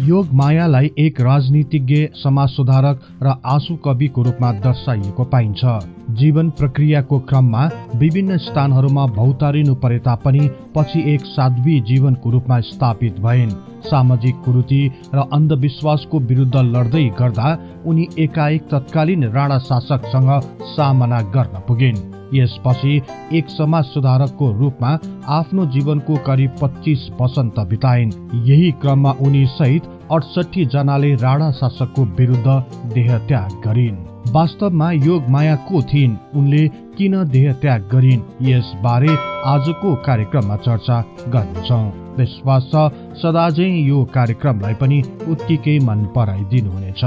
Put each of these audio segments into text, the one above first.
योगमायालाई एक राजनीतिज्ञ, समाज सुधारक र आँसु कविको रूपमा दर्शाइएको पाइन्छ। जीवन प्रक्रियाको क्रममा विभिन्न स्थानहरूमा भौतारिनु परे तापनि पछि एक साध्वी जीवनको रूपमा स्थापित भइन्। सामाजिक कुरीति र अन्धविश्वासको विरुद्ध लड्दै गर्दा उनी एकाएक तत्कालीन राणा शासकसँग सामना गर्न पुगिन्। यसपछि एक समाज सुधारकको रूपमा आफ्नो जीवनको करिब 25 वसन्त बिताइन्। यही क्रममा उनी सहित 68 जनाले राणा शासकको विरुद्ध देहत्याग गरिन्। वास्तवमा योगमाया को थिइन्, उनले किन देहत्याग गरिन्, यसबारे आजको कार्यक्रममा चर्चा गर्नेछौँ। विश्वास छ सदाझै यो कार्यक्रमलाई पनि उत्तिकै मन पराइदिनुहुनेछ।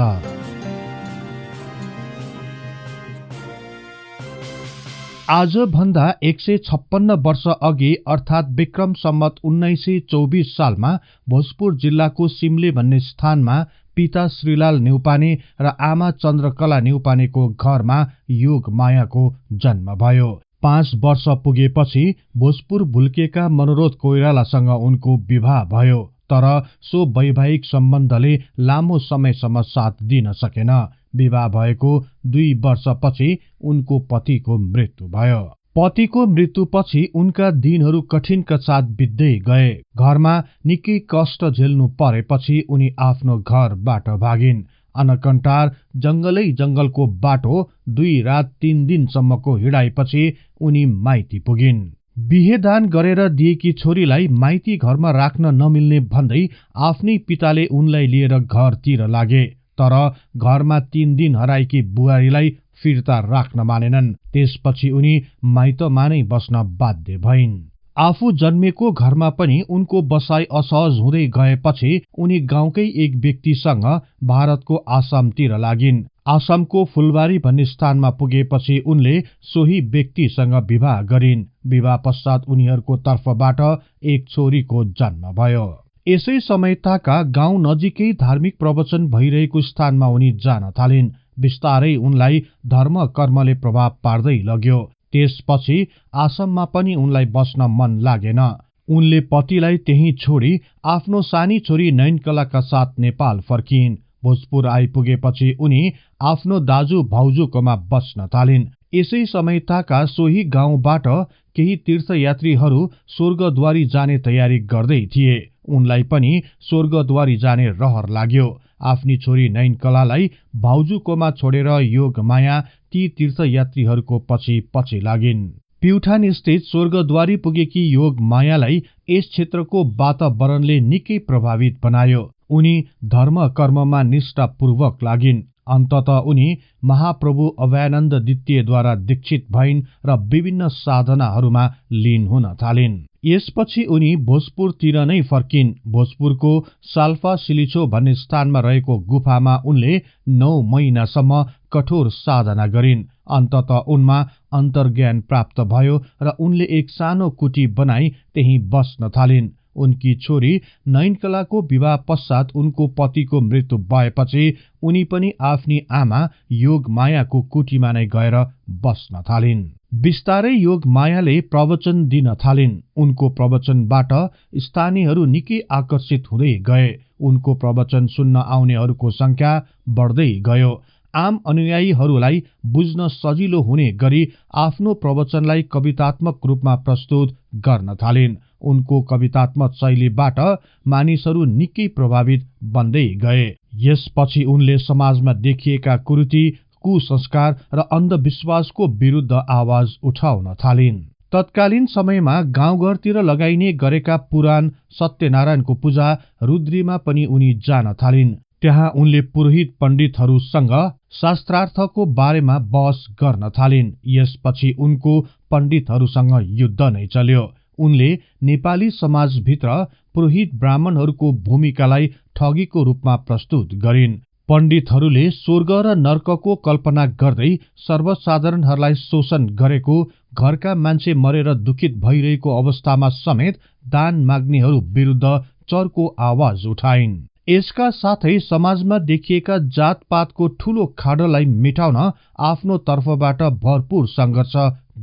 आज भन्दा 156 वर्ष अघि अर्थात् विक्रम सम्वत 1924 सालमा भोजपुर जिल्लाको सिमले भन्ने स्थानमा पिता श्रीलाल न्यौपाने र आमा चन्द्रकला न्यौपानेको घरमा योगमायाको जन्म भयो। 5 वर्ष पुगेपछि भोजपुर भुल्केका मनोरथ कोइरालासँग उनको विवाह भयो, तर सो वैवाहिक सम्बन्धले लामो समयसम्म साथ दिन सकेन। विवाह भएको 2 वर्षपछि उनको पतिको मृत्यु भयो। पतिको मृत्युपछि उनका दिनहरू कठिनका साथ बित्दै गए। घरमा निकै कष्ट झेल्नु परेपछि उनी आफ्नो घरबाट भागिन्। अनकन्टार जंगलै जंगलको बाटो 2 रात 3 दिनसम्मको हिँडाइपछि उनी माइती पुगिन्। बिहेदान गरेर दिएकी छोरीलाई माइती घरमा राख्न नमिल्ने भन्दै आफ्नै पिताले उनलाई लिएर घरतिर लागे, तर घरमा 3 दिन हराएकी बुहारीलाई फिर्ता राख्न मानेनन्। त्यसपछि उनी माइतमा नै बस्न बाध्य भइन्। आफू जन्मेको घरमा पनि उनको बसाई असहज हुँदै गएपछि उनी गाउँकै एक व्यक्तिसँग भारतको आसामतिर लागिन्। आसामको फुलबारी भन्ने स्थानमा पुगेपछि उनले सोही व्यक्तिसँग विवाह गरिन्। विवाह पश्चात उनीहरूको तर्फबाट एक छोरीको जन्म भयो। यसै समय ताका गाउँ नजिकै धार्मिक प्रवचन भइरहेको स्थानमा उनी जान थालिन्। बिस्तारै उनलाई धर्म कर्मले प्रभाव पार्दै लग्यो। त्यसपछि आसाममा पनि उनलाई बस्न मन लागेन। उनले पतिलाई त्यही छोडी आफ्नो सानी छोरी नयनकलाका साथ नेपाल फर्किन्। भोजपुर आइपुगेपछि उनी आफ्नो दाजु भाउजूकोमा बस्न थालिन्। यसै समय ताका सोही गाउँबाट केही तीर्थयात्रीहरू स्वर्गद्वारी जाने तयारी गर्दै थिए। उनलाई पनि स्वर्गद्वारी जाने रहर लाग्यो। आफ्नी छोरी नयनकलालाई भाउजूकोमा छोडेर योगमाया ती तीर्थयात्रीहरूको पछि लागिन्। प्युठान स्थित स्वर्गद्वारी पुगेकी योगमायालाई यस क्षेत्रको वातावरणले निकै प्रभावित बनायो। उनी धर्म कर्ममा निष्ठापूर्वक लागिन्। अन्ततः उनी महाप्रभु अभयानन्द द्वितीयद्वारा दीक्षित भइन् र विभिन्न साधनाहरूमा लीन हुन थालिन्। यसपछि उनी भोजपुरतिर नै फर्किन्। भोजपुरको साल्फा सिलिछो भन्ने स्थानमा रहेको गुफामा उनले 9 महिनासम्म कठोर साधना गरिन्। अन्ततः उनमा अन्तर्ज्ञान प्राप्त भयो र उनले एक सानो कुटी बनाई त्यही बस्न थालिन्। उनकी छोरी नयनकलाको विवाह पश्चात उनको पतिको मृत्यु भएपछि उनी पनि आफ्नी आमा योगमायाको कुटीमा नै गएर बस्न थालिन्। बिस्तारै योगमायाले प्रवचन दिन थालिन्। उनको प्रवचनबाट स्थानीयहरू निकै आकर्षित हुँदै गए। उनको प्रवचन सुन्न आउनेहरूको संख्या बढ्दै गयो। आम अनुयायीहरूलाई बुझ्न सजिलो हुने गरी आफ्नो प्रवचनलाई कवितात्मक रूपमा प्रस्तुत गर्न थालिन्। उनको कवितात्मक शैलीबाट मानिसहरू निकै प्रभावित बन्दै गए। यसपछि उनले समाजमा देखिएका कुरीति, कुसंस्कार र अन्धविश्वासको विरुद्ध आवाज उठाउन थालिन्। तत्कालीन समयमा गाउँघरतिर लगाइने गरेका पुराण, सत्यनारायणको पूजा, रुद्रीमा पनि उनी जान थालिन्। त्यहाँ उनले पुरोहित पण्डितहरूसँग शास्त्रार्थको बारेमा बहस गर्न थालिन्। यसपछि उनको पण्डितहरूसँग युद्ध नै चल्यो। उनले नेपाली समाजभित्र पुरोहित ब्राह्मणहरूको भूमिकालाई ठगीको रूपमा प्रस्तुत गरिन्। पण्डितहरूले स्वर्ग र नर्कको कल्पना गर्दै सर्वसाधारणहरूलाई शोषण गरेको, घरका मान्छे मरेर दुखित भइरहेको अवस्थामा समेत दान माग्नेहरू विरुद्ध चर्को आवाज उठाइन्। यसका साथै समाजमा देखिएका जातपातको ठूलो खाडललाई मेटाउन आफ्नो तर्फबाट भरपूर संघर्ष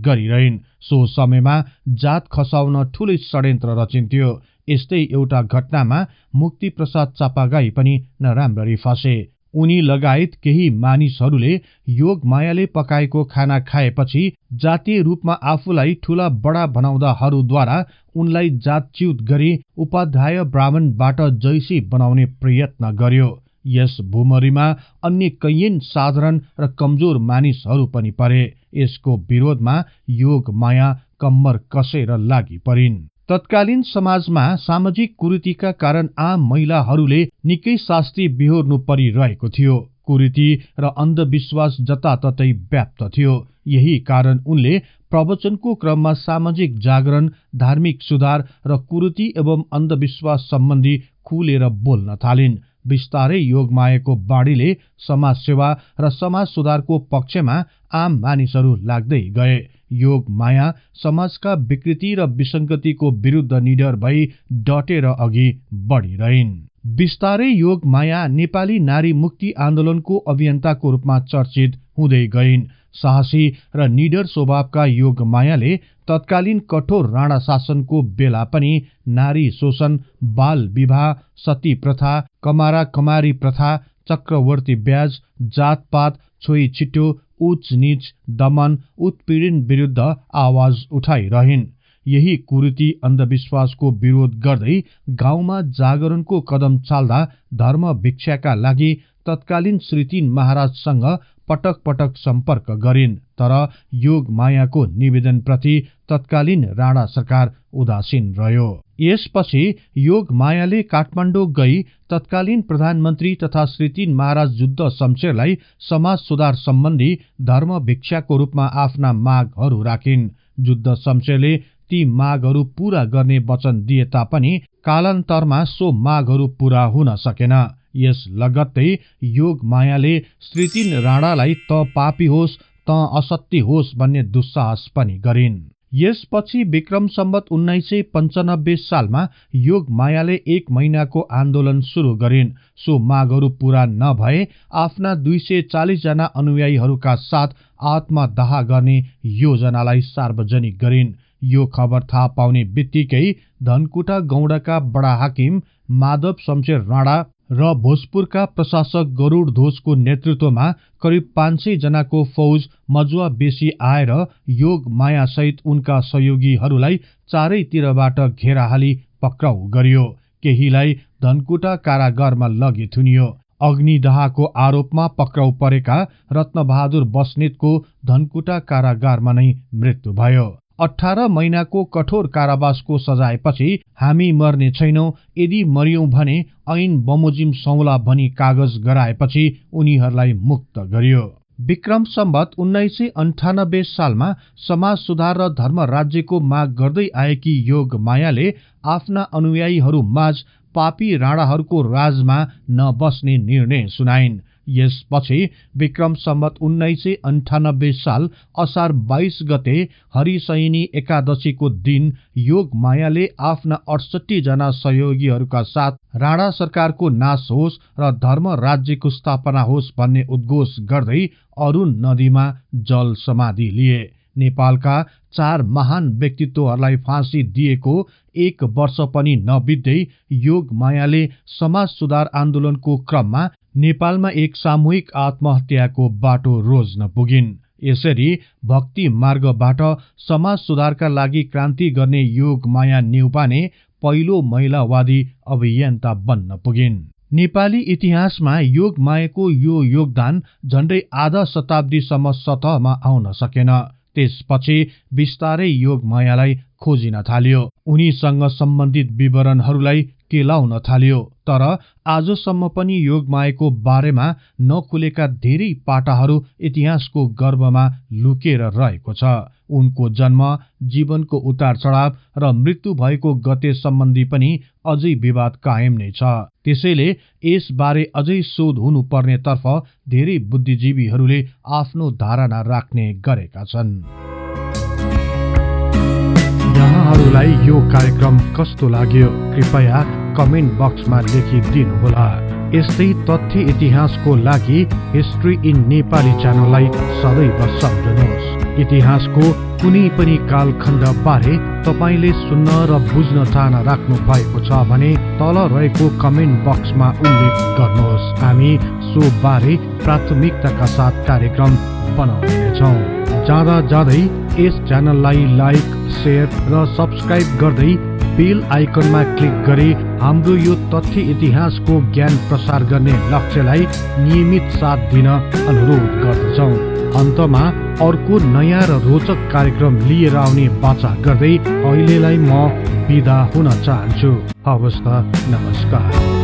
गरिरहिन्। सो समयमा जात खसाउन ठूलै षड्यन्त्र रचिन्थ्यो। यस्तै एउटा घटनामा मुक्ति प्रसाद चापागाई पनि नराम्ररी फसे। उनी लगायत केही मानिसहरूले योग मायाले पकाएको खाना खाएपछि जातीय रूपमा आफूलाई ठूला बडा बनाउँदाहरूद्वारा उनलाई जातच्युत गरी उपाध्याय ब्राह्मणबाट जैसी बनाउने प्रयत्न गर्यो। यस भूमरीमा अन्य कैयन साधारण र कमजोर मानिसहरू पनि परे। यसको विरोधमा योग माया कम्मर कसेर लागि परिन्। तत्कालीन समाजमा सामाजिक कुरीतिका कारण आम महिलाहरूले निकै शास्ति बिहोर्नु परिरहेको थियो। कुरीति र अन्धविश्वास जताततै व्याप्त थियो। यही कारण उनले प्रवचनको क्रममा सामाजिक जागरण, धार्मिक सुधार र कुरीति एवं अन्धविश्वास सम्बन्धी खुलेर बोल्न थालिन्। बिस्तारै योगमायाको बाढीले समाज सेवा र समाज सुधारको पक्षमा आम मानिसहरू लाग्दै गए। योग माया समाजका विकृति र विसङ्गतिको विरुद्ध निडर भई डटेर अघि बढिरहन्। बिस्तारै योग माया नेपाली नारी मुक्ति आन्दोलनको अभियन्ताको रूपमा चर्चित हुँदै गइन्। साहसी र निडर स्वभावका योग मायाले तत्कालीन कठोर राणा शासनको बेला पनि नारी शोषण, बाल विवाह, सती प्रथा, कमारा कमारी प्रथा, चक्रवर्ती ब्याज, जातपात, छोई छिटो, उच्च नीच, दमन, उत्पीडन विरुद्ध आवाज उठाइरहन्। यही कुरीति अन्धविश्वासको विरोध गर्दै गाउँमा जागरणको कदम चाल्दा धर्म भिक्षाका लागि तत्कालीन श्री 3 महाराजसँग पटक पटक सम्पर्क गरिन्। तर योग मायाको निवेदनप्रति तत्कालीन राणा सरकार उदासीन रह्यो। यसपछि योग मायाले काठमाडौँ गई तत्कालीन प्रधानमन्त्री तथा श्री 3 महाराज जुद्ध शमशेरलाई समाज सुधार सम्बन्धी धर्म भिक्षाको रूपमा आफ्ना मागहरू राखिन्। जुद्ध शमशेरले ती मागहरू पूरा गर्ने वचन दिए तापनि कालान्तरमा सो मागहरू पूरा हुन सकेन। यस लगत्तै योग मायाले श्री 3 राणालाई त पापी होस् त असत्य होस् भन्ने दुस्साहस पनि गरिन्। यसपछि विक्रम सम्वत 1995 सालमा योग मायाले 1 महिनाको आन्दोलन सुरु गरिन्। सो मागहरू पूरा नभए आफ्ना 240 जना अनुयायीहरूका साथ आत्मदाह गर्ने योजनालाई सार्वजनिक गरिन्। यो खबर थाहा पाउने बित्तिकै धनकुटा गौडाका बडा हाकिम माधव शमशेर राणा र भोजपुरका प्रशासक गरुड ध्वजको नेतृत्वमा करिब 500 जनाको फौज मजुवा बेसी आएर योग माया सहित उनका सहयोगीहरूलाई चारैतिरबाट घेराहाली पक्राउ गरियो। केहीलाई धनकुटा कारागारमा लगी थुनियो। अग्निदाहको आरोपमा पक्राउ परेका रत्नबहादुर बस्नेतको धनकुटा कारागारमा नै मृत्यु भयो। 18 महिनाको कठोर कारावासको सजायपछि हामी मर्ने छैनौं, यदि मर्यौं भने ऐन बमोजिम सौला भनी कागज गराएपछि उनीहरूलाई मुक्त गरियो। विक्रम सम्वत 1998 सालमा समाज सुधार र धर्म राज्यको माग गर्दै आएकी योग मायाले आफ्ना अनुयायीहरू माझ पापी राणाहरूको राजमा नबस्ने निर्णय सुनाइन्। यसपछि विक्रम सम्वत 1998 साल असार 22 गते हरिशयनी एकादशीको दिन योग मायाले आफ्ना 68 जना सहयोगीहरूका साथ राणा सरकारको नाश होस् र धर्म राज्यको स्थापना होस् भन्ने उद्घोष गर्दै अरुण नदीमा जल समाधि लिए। नेपालका 4 महान व्यक्तित्वहरूलाई फाँसी दिएको 1 वर्ष पनि नबित्दै योग मायाले समाज सुधार आन्दोलनको क्रममा नेपालमा एक सामूहिक आत्महत्याको बाटो रोज्न पुगिन्। यसरी भक्ति मार्गबाट समाज सुधारका लागि क्रान्ति गर्ने योग माया न्यौपाने पहिलो महिलावादी अभियन्ता बन्न पुगिन्। नेपाली इतिहासमा योग मायाको यो योगदान झण्डै आधा शताब्दीसम्म सतहमा आउन सकेन। त्यसपछि बिस्तारै योग मायालाई खोजिन थाल्यो। उनीसँग सम्बन्धित विवरणहरूलाई केलाउन थाल्यो। तर आजसम्म पनि योग मायाको बारेमा नखुलेका धेरै पाटाहरू इतिहासको गर्भमा लुकेर रहेको छ। उनको जन्म, जीवनको उतार चढाव र मृत्यु भएको गते सम्बन्धी पनि अझै विवाद कायम नै छ। त्यसैले यसबारे अझै शोध हुनुपर्ने तर्फ धेरै बुद्धिजीवीहरूले आफ्नो धारणा राख्ने गरेका छन्। यहाँहरूलाई यो कार्यक्रम कस्तो लाग्यो कृपया कमेन्ट बक्समा लेखिदिनुहोला। यस्तै तथ्य इतिहासको लागि हिस्ट्री इन नेपाली च्यानललाई सदैव सम्झनुहोस्। इतिहासको कुनै पनि कालखण्ड बारे तपाईले सुन्न र बुझ्न चाहना राख्नु भएको छ भने तल रहेको कमेन्ट बक्समा उल्लेख गर्नुहोस्। हामी सो बारे प्राथमिकताका साथ कार्यक्रम बनाउनेछौँ। जाँदा जाँदै यस च्यानललाई लाइक, शेयर र सब्स्क्राइब गर्दै बेल आइकनमा क्लिक गरी हाम्रो यो तथ्य इतिहासको ज्ञान प्रसार गर्ने लक्ष्यलाई नियमित साथ दिन अनुरोध गर्दछौँ। अन्तमा अर्को नयाँ र रोचक कार्यक्रम लिएर आउने बाचा गर्दै अहिलेलाई म बिदा हुन चाहन्छु। हवस् त, नमस्कार।